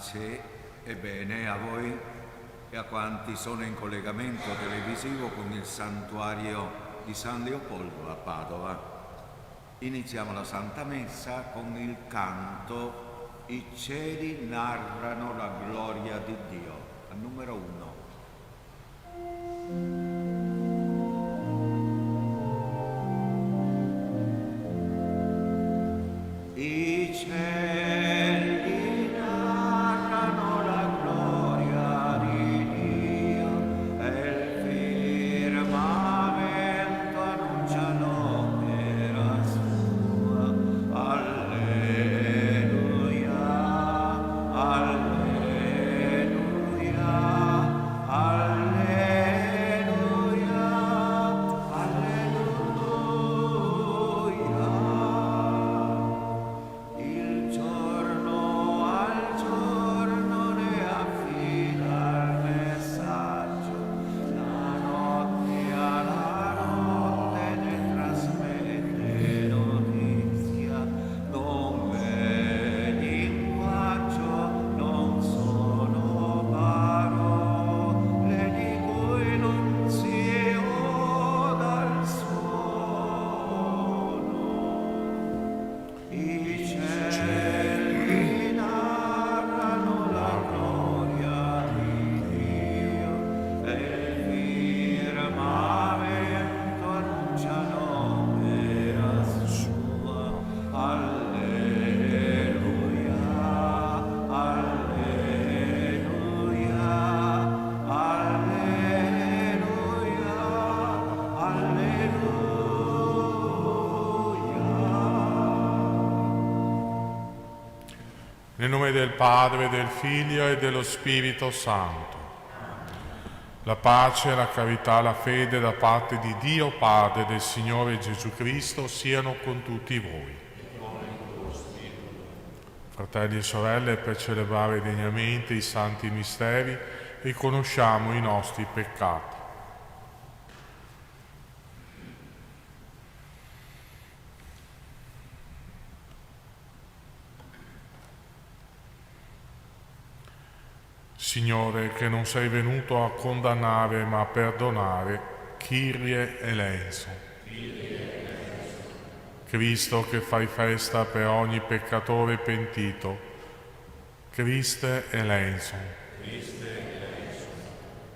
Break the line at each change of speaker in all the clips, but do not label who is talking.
Pace e bene a voi e a quanti sono in collegamento televisivo con il santuario di San Leopoldo a Padova. Iniziamo la Santa Messa con il canto "I cieli narrano la gloria di Dio", al numero 1. I cieli narrano la gloria di Dio e il firmamento annuncia l'opera sua. Alleluia, alleluia, alleluia, alleluia. Il giorno al giorno ne affida il messaggio, la notte alla notte ne trasmette notizia. Non è linguaggio, non sono parole di cui non si oda il suono. I cieli narrano la gloria di Dio e il firmamento annuncia l'opera sua. Alleluia, alleluia, alleluia, alleluia.
Nel nome del Padre, del Figlio e dello Spirito Santo. La pace, la carità, la fede da parte di Dio Padre e del Signore Gesù Cristo siano con tutti voi. Fratelli e sorelle, per celebrare degnamente i santi misteri, riconosciamo i nostri peccati. Signore, che non sei venuto a condannare ma a perdonare, Kyrie eleison. Cristo, che fai festa per ogni peccatore pentito, Christe eleison.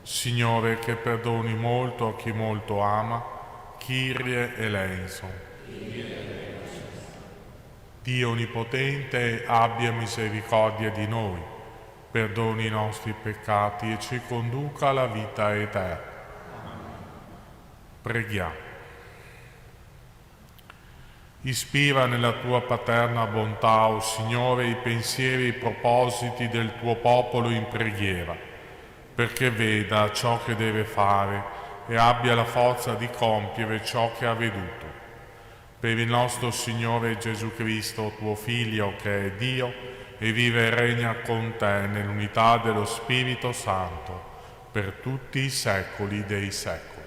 Signore, che perdoni molto a chi molto ama, Kyrie eleison. Dio Onnipotente, abbia misericordia di noi, perdoni i nostri peccati e ci conduca alla vita eterna. Preghiamo. Ispira nella tua paterna bontà, o Signore, i pensieri e i propositi del tuo popolo in preghiera, perché veda ciò che deve fare e abbia la forza di compiere ciò che ha veduto. Per il nostro Signore Gesù Cristo, tuo Figlio, che è Dio, e vive e regna con te nell'unità dello Spirito Santo, per tutti i secoli dei secoli.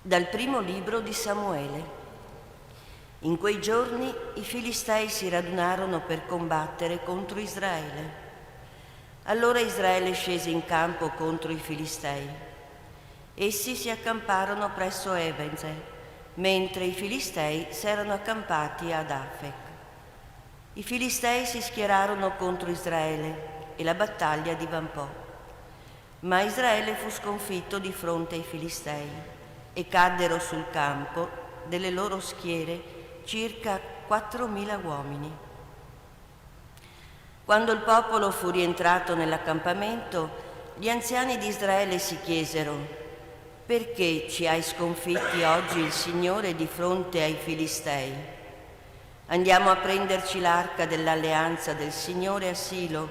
Dal primo libro di Samuele. In quei giorni i Filistei si radunarono per combattere contro Israele. Allora Israele scese in campo contro i Filistei. Essi si accamparono presso Ebenezer, mentre i Filistei s'erano accampati ad Afec. I Filistei si schierarono contro Israele e la battaglia divampò. Ma Israele fu sconfitto di fronte ai Filistei e caddero sul campo delle loro schiere circa 4.000 uomini. Quando il popolo fu rientrato nell'accampamento, gli anziani di Israele si chiesero: perché ci hai sconfitti oggi il Signore di fronte ai Filistei? Andiamo a prenderci l'arca dell'alleanza del Signore a Silo,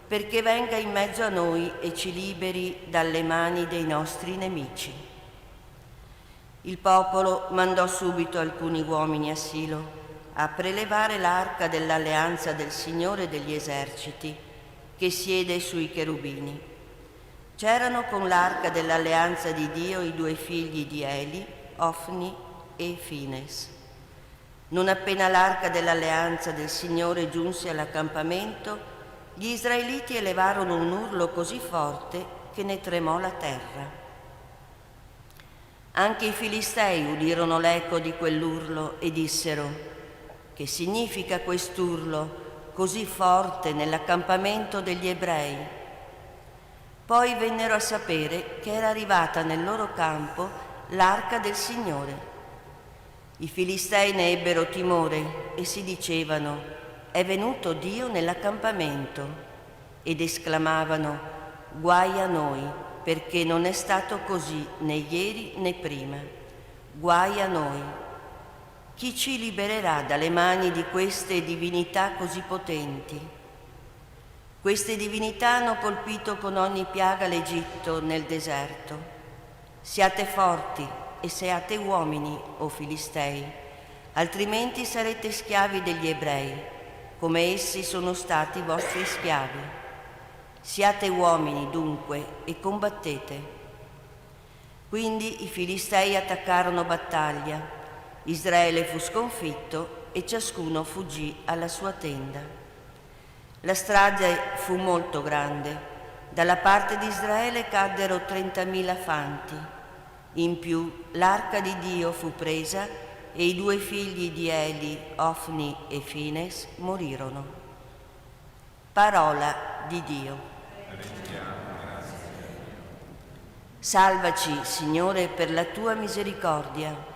perché venga in mezzo a noi e ci liberi dalle mani dei nostri nemici. Il popolo mandò subito alcuni uomini a Silo a prelevare l'arca dell'alleanza del Signore degli eserciti, che siede sui cherubini. C'erano con l'arca dell'alleanza di Dio i 2 figli di Eli, Ofni e Fines. Non appena l'arca dell'alleanza del Signore giunse all'accampamento, gli israeliti elevarono un urlo così forte che ne tremò la terra. Anche i Filistei udirono l'eco di quell'urlo e dissero: «Che significa quest'urlo così forte nell'accampamento degli ebrei?» Poi vennero a sapere che era arrivata nel loro campo l'arca del Signore. I Filistei ne ebbero timore e si dicevano: «È venuto Dio nell'accampamento», ed esclamavano: «Guai a noi, perché non è stato così né ieri né prima. Guai a noi! Chi ci libererà dalle mani di queste divinità così potenti?» Queste divinità hanno colpito con ogni piaga l'Egitto nel deserto. Siate forti e siate uomini, o Filistei, altrimenti sarete schiavi degli ebrei, come essi sono stati vostri schiavi. Siate uomini dunque e combattete. Quindi i Filistei attaccarono battaglia, Israele fu sconfitto e ciascuno fuggì alla sua tenda. La strage fu molto grande. Dalla parte di Israele caddero 30.000 fanti. In più l'arca di Dio fu presa e i 2 figli di Eli, Ofni e Fines, morirono. Parola di Dio. Salvaci, Signore, per la tua misericordia.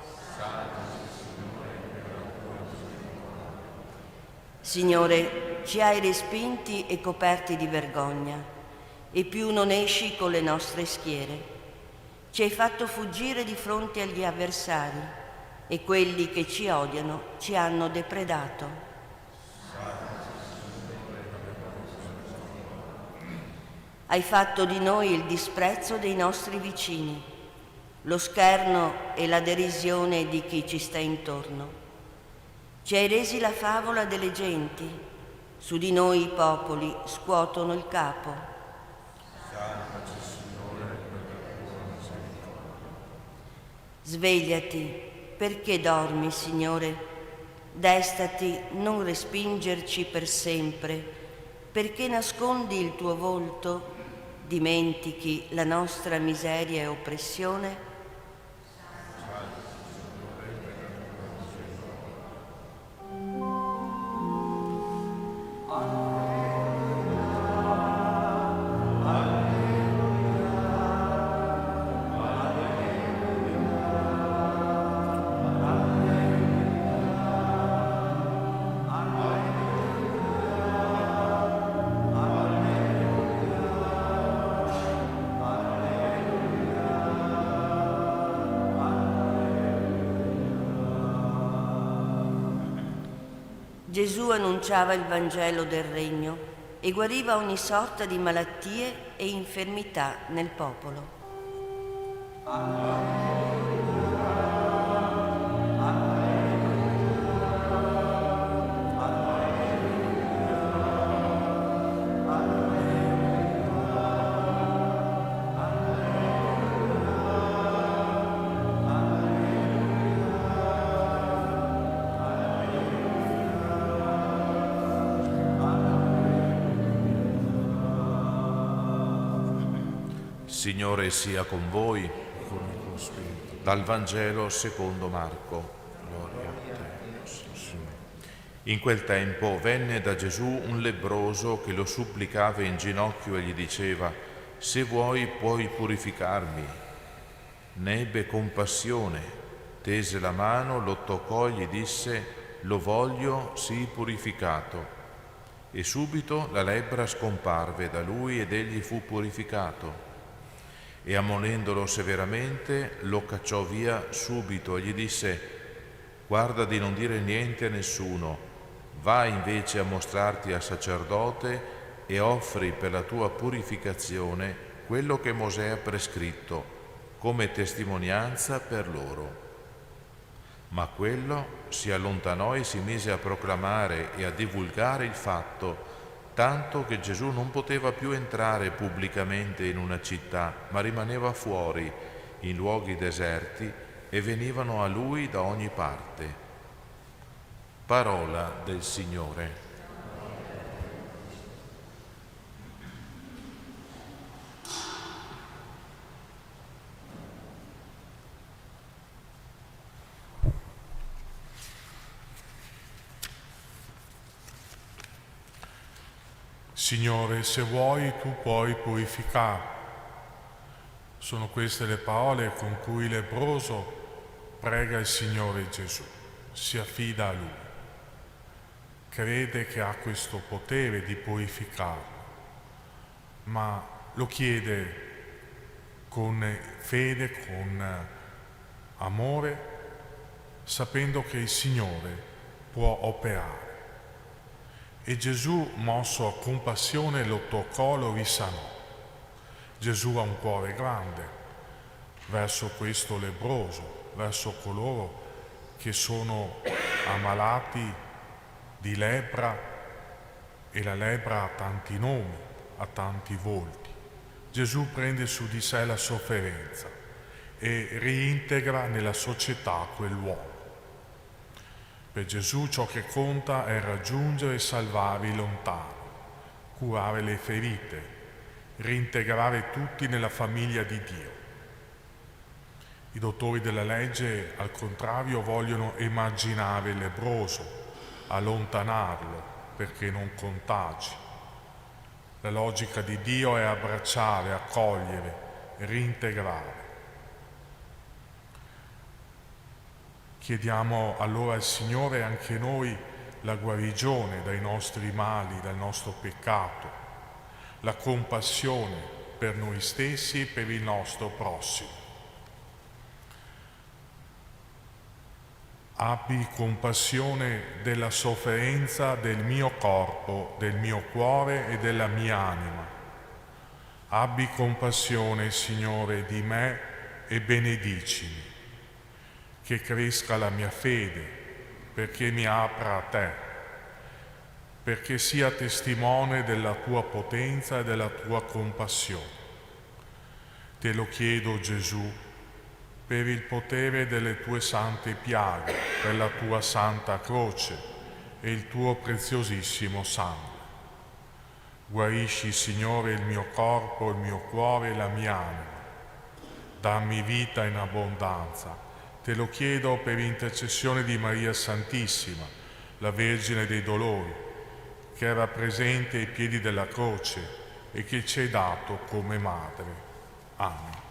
Signore, ci hai respinti e coperti di vergogna, e più non esci con le nostre schiere. Ci hai fatto fuggire di fronte agli avversari, e quelli che ci odiano ci hanno depredato. Hai fatto di noi il disprezzo dei nostri vicini, lo scherno e la derisione di chi ci sta intorno. Ci hai resi la favola delle genti, su di noi i popoli scuotono il capo. Svegliati, perché dormi, Signore? Destati, non respingerci per sempre, perché nascondi il tuo volto, dimentichi la nostra miseria e oppressione. Gesù annunciava il Vangelo del Regno e guariva ogni sorta di malattie e infermità nel popolo.
Signore sia con voi. Dal Vangelo secondo Marco. Gloria a te, Signore. In quel tempo venne da Gesù un lebbroso che lo supplicava in ginocchio e gli diceva: «Se vuoi puoi purificarmi». Ne ebbe compassione, tese la mano, lo toccò e gli disse: «Lo voglio, sii purificato». E subito la lebbra scomparve da lui ed egli fu purificato. E ammonendolo severamente lo cacciò via subito e gli disse: «Guarda di non dire niente a nessuno, va invece a mostrarti al sacerdote e offri per la tua purificazione quello che Mosè ha prescritto come testimonianza per loro». Ma quello si allontanò e si mise a proclamare e a divulgare il fatto, tanto che Gesù non poteva più entrare pubblicamente in una città, ma rimaneva fuori, in luoghi deserti, e venivano a lui da ogni parte. Parola del Signore.
Signore, se vuoi tu puoi purificare. Sono queste le parole con cui il lebbroso prega il Signore Gesù, si affida a Lui. Crede che ha questo potere di purificarlo, ma lo chiede con fede, con amore, sapendo che il Signore può operare. E Gesù, mosso a compassione, lo toccò, lo risanò. Gesù ha un cuore grande verso questo lebbroso, verso coloro che sono ammalati di lebbra, e la lebbra ha tanti nomi, ha tanti volti. Gesù prende su di sé la sofferenza e reintegra nella società quell'uomo. Per Gesù ciò che conta è raggiungere e salvare i lontani, curare le ferite, reintegrare tutti nella famiglia di Dio. I dottori della legge, al contrario, vogliono emarginare il lebbroso, allontanarlo perché non contagi. La logica di Dio è abbracciare, accogliere, reintegrare. Chiediamo allora al Signore anche noi la guarigione dai nostri mali, dal nostro peccato, la compassione per noi stessi e per il nostro prossimo. Abbi compassione della sofferenza del mio corpo, del mio cuore e della mia anima. Abbi compassione, Signore, di me e benedicimi. Che cresca la mia fede, perché mi apra a te, perché sia testimone della tua potenza e della tua compassione. Te lo chiedo, Gesù, per il potere delle tue sante piaghe, per la tua santa croce e il tuo preziosissimo sangue. Guarisci, Signore, il mio corpo, il mio cuore e la mia anima. Dammi vita in abbondanza. Te lo chiedo per intercessione di Maria Santissima, la Vergine dei Dolori, che era presente ai piedi della croce e che ci hai dato come madre. Amen.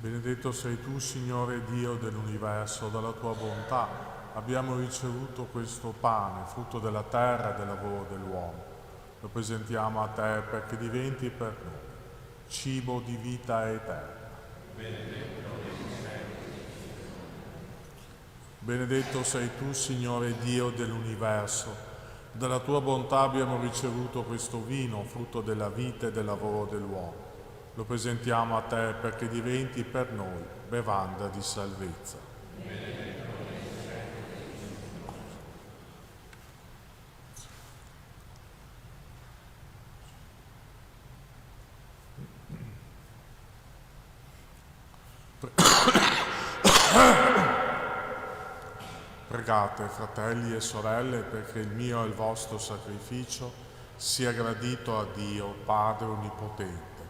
Benedetto sei tu, Signore Dio dell'universo, dalla tua bontà abbiamo ricevuto questo pane, frutto della terra e del lavoro dell'uomo. Lo presentiamo a te perché diventi per noi cibo di vita eterna. Benedetto sei tu, Signore Dio dell'universo, Dalla tua bontà abbiamo ricevuto questo vino, frutto della vita e del lavoro dell'uomo. Lo presentiamo a te perché diventi per noi bevanda di salvezza. Pregate, fratelli e sorelle, perché il mio e il vostro sacrificio sia gradito a Dio, Padre Onnipotente.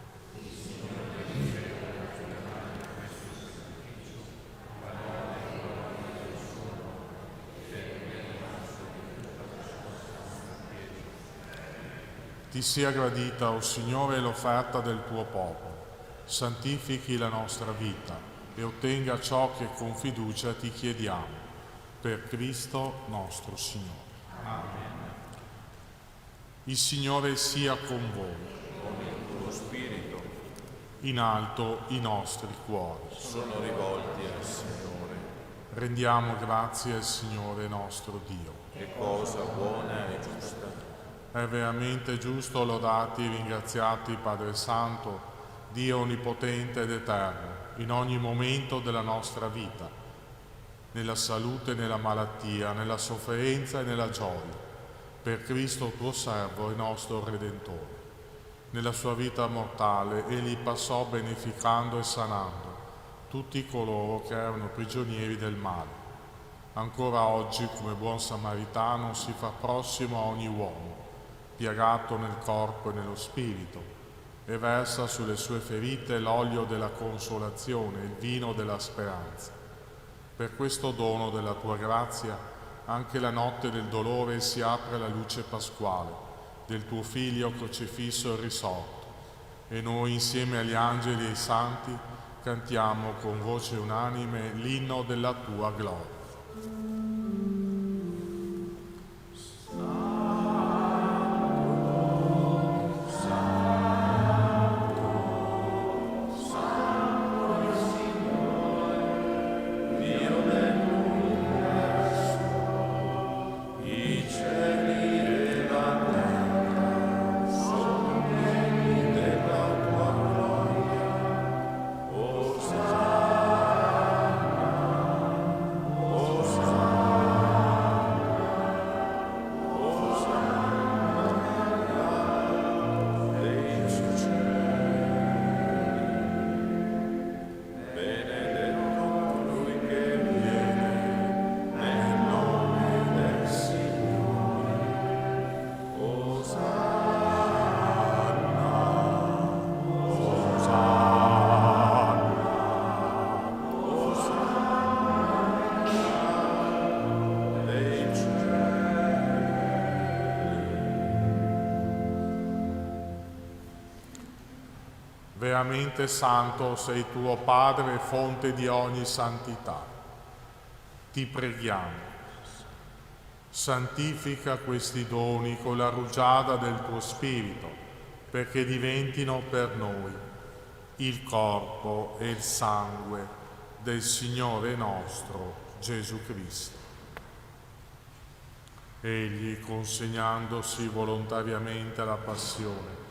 Ti sia gradita, o Signore, l'offerta del tuo popolo. Santifichi la nostra vita e ottenga ciò che con fiducia ti chiediamo. Per Cristo nostro Signore. Amen. Il Signore sia con voi.
Con il tuo spirito
In alto i nostri cuori.
sono rivolti al Signore.
Rendiamo grazie al Signore nostro Dio.
Che cosa buona e giusta.
È veramente giusto lodati e ringraziati Padre Santo, Dio Onnipotente ed Eterno, in ogni momento della nostra vita, nella salute e nella malattia, nella sofferenza e nella gioia, per Cristo tuo servo e nostro Redentore. Nella sua vita mortale egli passò beneficando e sanando tutti coloro che erano prigionieri del male. Ancora oggi, come buon samaritano, si fa prossimo a ogni uomo, piagato nel corpo e nello spirito, e versa sulle sue ferite l'olio della consolazione, il vino della speranza. Per questo dono della tua grazia, anche la notte del dolore si apre la luce pasquale del tuo Figlio crocifisso e risorto, e noi insieme agli angeli e ai santi cantiamo con voce unanime l'inno della tua gloria. Veramente santo sei tuo Padre, fonte di ogni santità. Ti preghiamo, santifica questi doni con la rugiada del tuo Spirito, perché diventino per noi il corpo e il sangue del Signore nostro Gesù Cristo. Egli, consegnandosi volontariamente alla passione,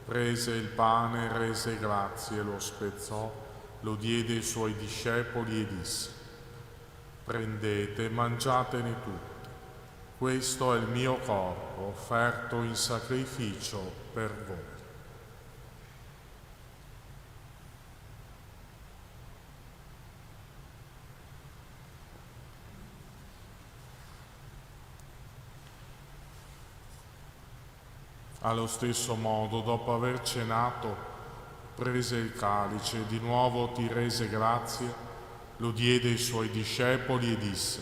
prese il pane, rese grazie, lo spezzò, lo diede ai suoi discepoli e disse: prendete e mangiatene tutti, questo è il mio corpo offerto in sacrificio per voi. Allo stesso modo, dopo aver cenato, prese il calice, di nuovo ti rese grazie, lo diede ai suoi discepoli e disse: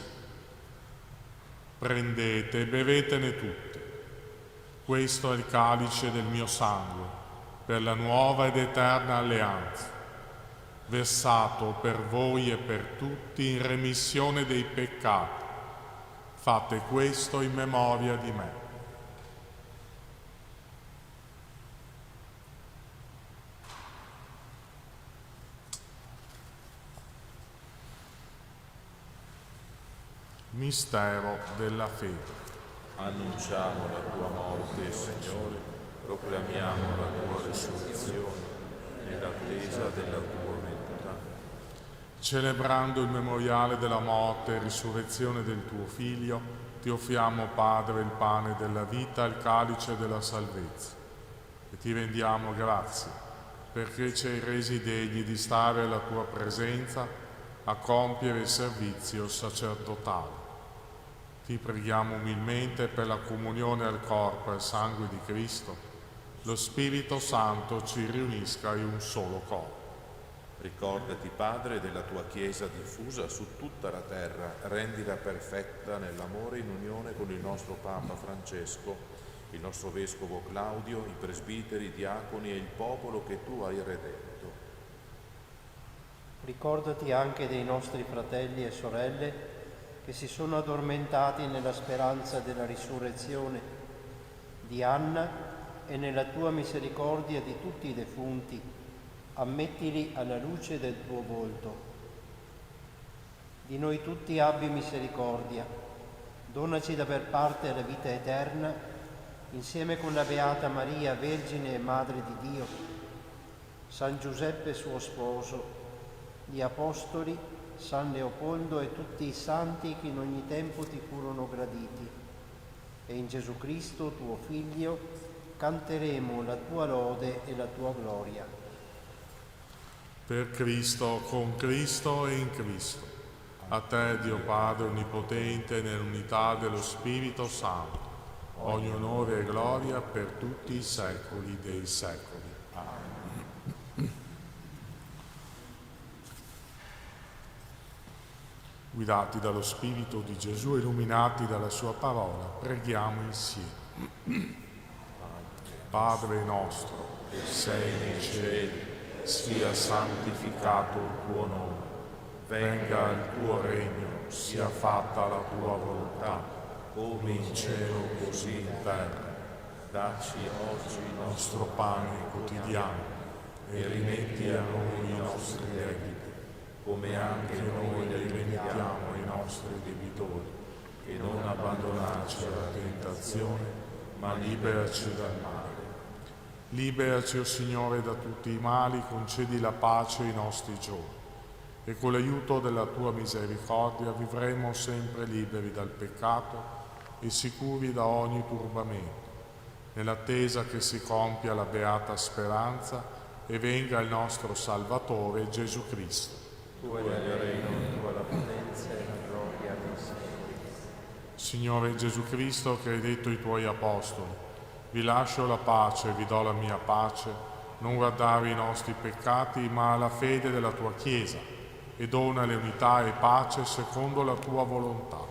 prendete e bevetene tutti, questo è il calice del mio sangue, per la nuova ed eterna alleanza, versato per voi e per tutti in remissione dei peccati. Fate questo in memoria di me. Mistero della fede.
Annunciamo la tua morte, Signore, proclamiamo la tua risurrezione nell'attesa della tua venuta.
Celebrando il memoriale della morte e risurrezione del tuo Figlio, ti offriamo, Padre, il pane della vita, il calice della salvezza. E ti rendiamo grazie, perché ci hai resi degni di stare alla tua presenza a compiere il servizio sacerdotale. Ti preghiamo umilmente per la comunione al corpo e al sangue di Cristo, lo Spirito Santo ci riunisca in un solo corpo.
Ricordati, Padre, della tua Chiesa diffusa su tutta la terra, rendila perfetta nell'amore in unione con il nostro Papa Francesco, il nostro Vescovo Claudio, i presbiteri, i diaconi e il popolo che tu hai redento.
Ricordati anche dei nostri fratelli e sorelle che si sono addormentati nella speranza della risurrezione, di Anna e nella tua misericordia di tutti i defunti, ammettili alla luce del tuo volto. Di noi tutti abbi misericordia, donaci da per parte la vita eterna, insieme con la Beata Maria, Vergine e Madre di Dio, San Giuseppe suo sposo, gli Apostoli, San Leopoldo e tutti i santi che in ogni tempo ti furono graditi. E in Gesù Cristo, tuo Figlio, canteremo la tua lode e la tua gloria.
Per Cristo, con Cristo e in Cristo. A te, Dio Padre Onnipotente, nell'unità dello Spirito Santo, ogni onore e gloria per tutti i secoli dei secoli. Guidati dallo Spirito di Gesù, illuminati dalla sua parola, preghiamo insieme. Padre nostro, che sei nei cieli, sia santificato il tuo nome, venga il tuo regno, sia fatta la tua volontà, come in cielo così in terra. Dacci oggi il nostro pane quotidiano e rimetti a noi i nostri debiti, come anche noi li rimettiamo ai nostri debitori, e non abbandonarci alla tentazione, ma liberaci dal male. Liberaci, o Signore, da tutti i mali, concedi la pace ai nostri giorni, e con l'aiuto della tua misericordia vivremo sempre liberi dal peccato e sicuri da ogni turbamento, nell'attesa che si compia la beata speranza e venga il nostro Salvatore Gesù Cristo.
Tuo è il regno, tua la potenza e la gloria per sempre.
Signore Gesù Cristo, che hai detto ai tuoi apostoli: vi lascio la pace, vi do la mia pace, non guardare i nostri peccati, ma la fede della tua Chiesa, e dona le unità e pace secondo la tua volontà,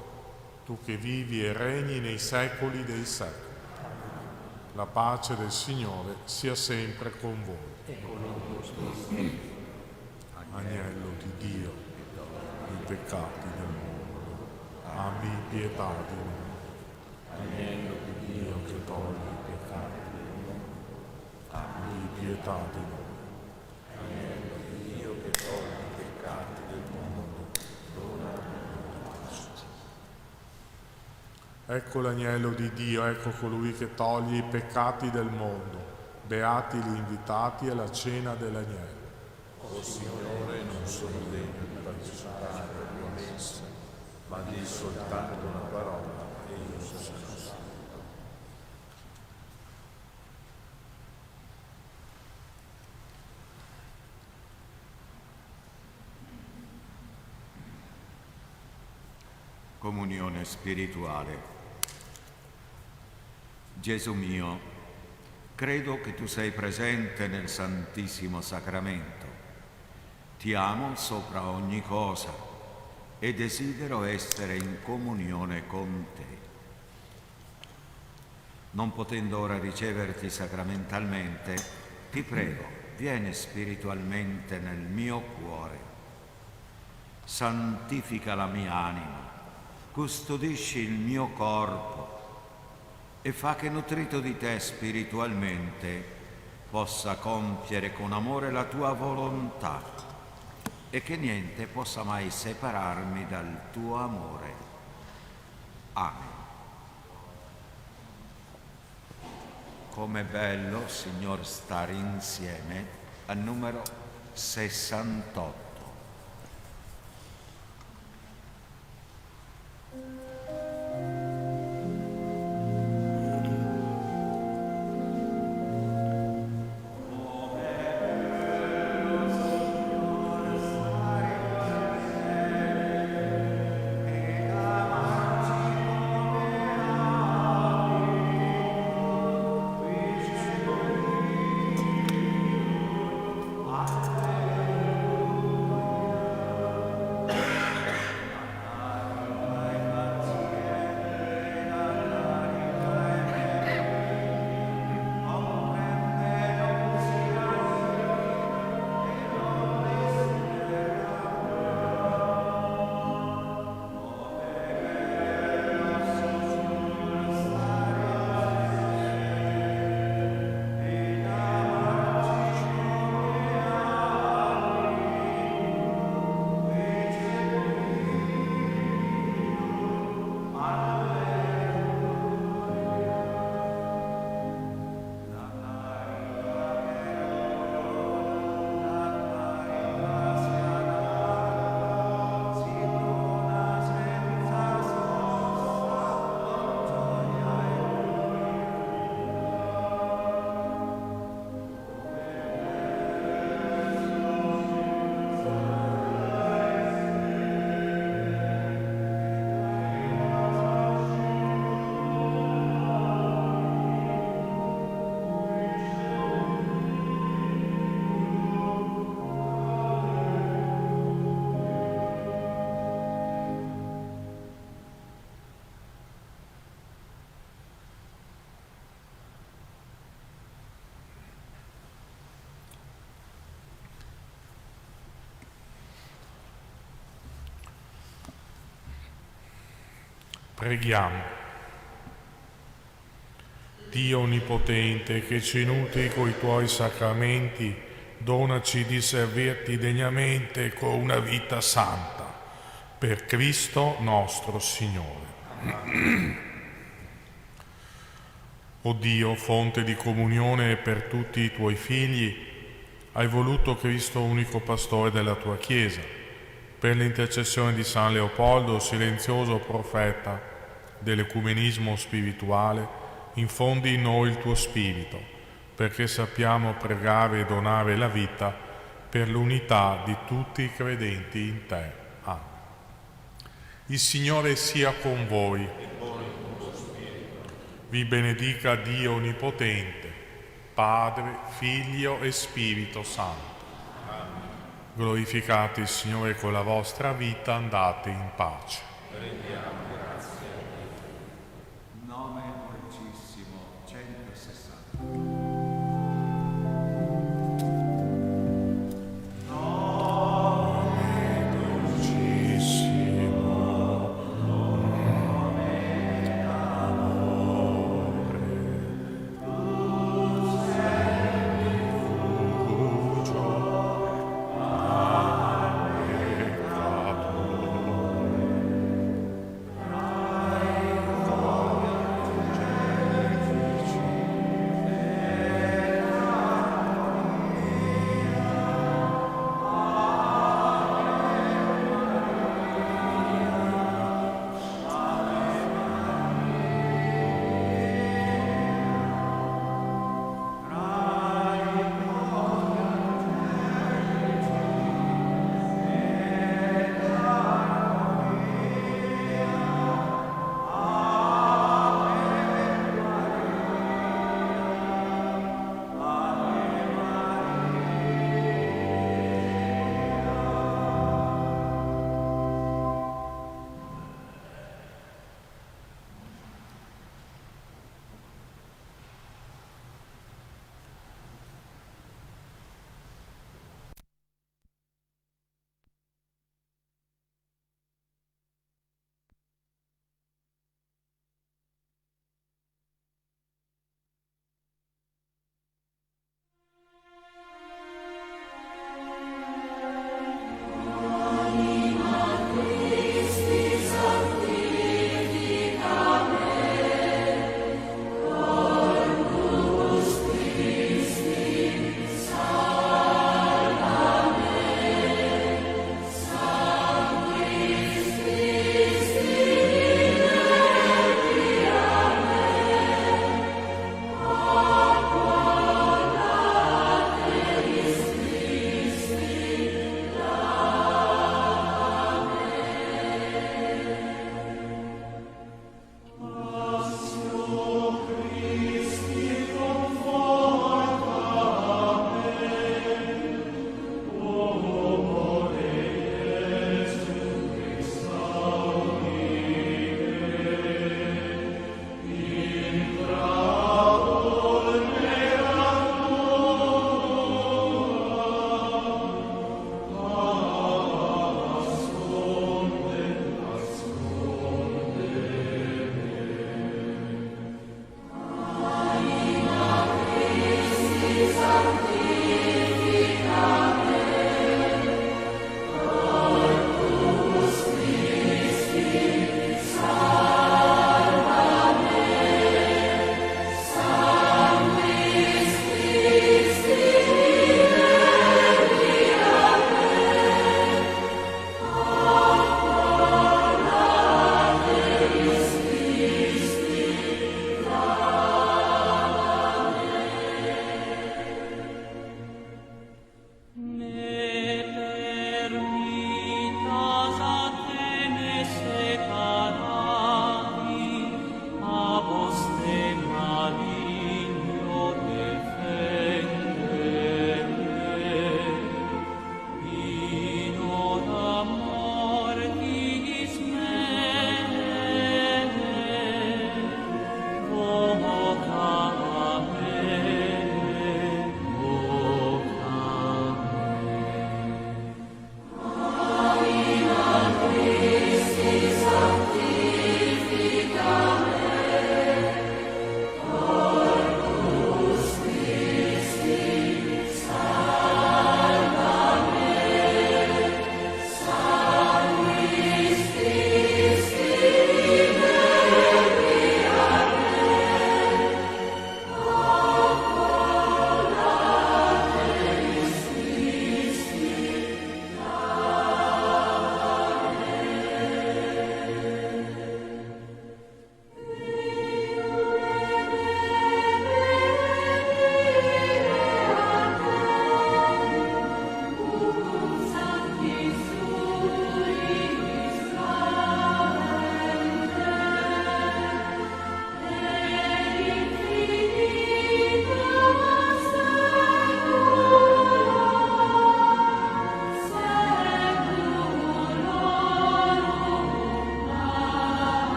tu che vivi e regni nei secoli dei secoli. La pace del Signore sia sempre con voi.
E con il tuo spirito.
Agnello di Dio, i peccati del mondo, abbi pietà di noi. Agnello di Dio che toglie i peccati del mondo, abbi pietà di noi. Agnello di Dio che toglie i peccati del mondo, dona la pace. Ecco l'agnello di Dio, ecco colui che toglie i peccati del mondo. Beati gli invitati alla cena dell'agnello.
O Signore, non sono degno di partecipare alla tua messa, ma di soltanto una parola e io sarò salvo.
Comunione spirituale. Gesù mio, credo che tu sei presente nel Santissimo Sacramento. Ti amo sopra ogni cosa e desidero essere in comunione con te. Non potendo ora riceverti sacramentalmente, ti prego, vieni spiritualmente nel mio cuore. Santifica la mia anima, custodisci il mio corpo e fa che, nutrito di te spiritualmente, possa compiere con amore la tua volontà e che niente possa mai separarmi dal tuo amore. Amen. Com'è bello, Signor, stare insieme al numero 68.
Preghiamo. Dio Onnipotente, che ci nutri coi Tuoi sacramenti, donaci di servirti degnamente con una vita santa. Per Cristo nostro Signore. O Dio, fonte di comunione per tutti i Tuoi figli, hai voluto Cristo unico pastore della Tua Chiesa, per l'intercessione di San Leopoldo, silenzioso profeta dell'ecumenismo spirituale, infondi in noi il Tuo Spirito, perché sappiamo pregare e donare la vita per l'unità di tutti i credenti in Te. Amen. Il Signore sia con voi. Vi benedica Dio Onnipotente, Padre, Figlio e Spirito Santo. Glorificate il Signore con la vostra vita, andate in pace.
Rendiamo grazie a Dio. Nome dolcissimo 160.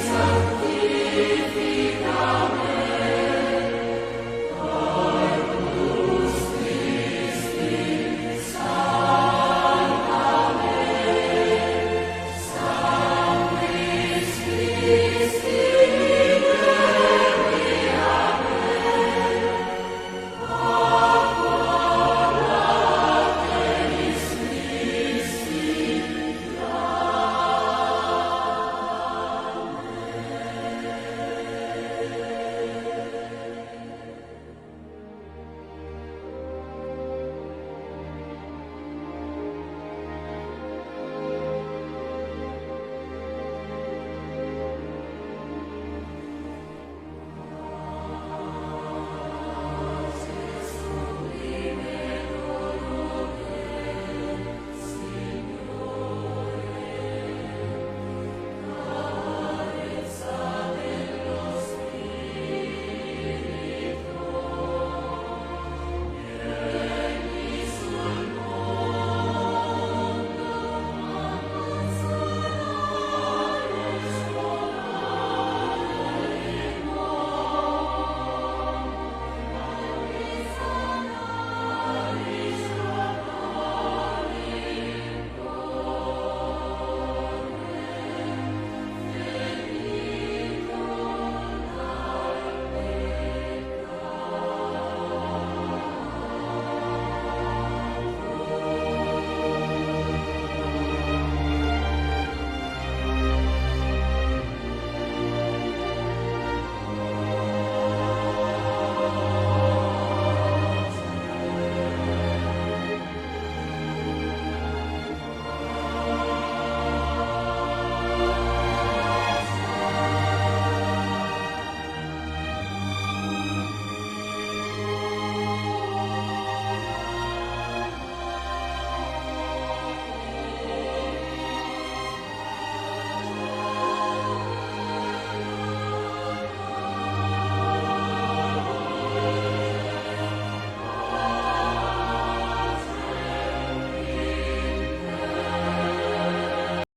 santi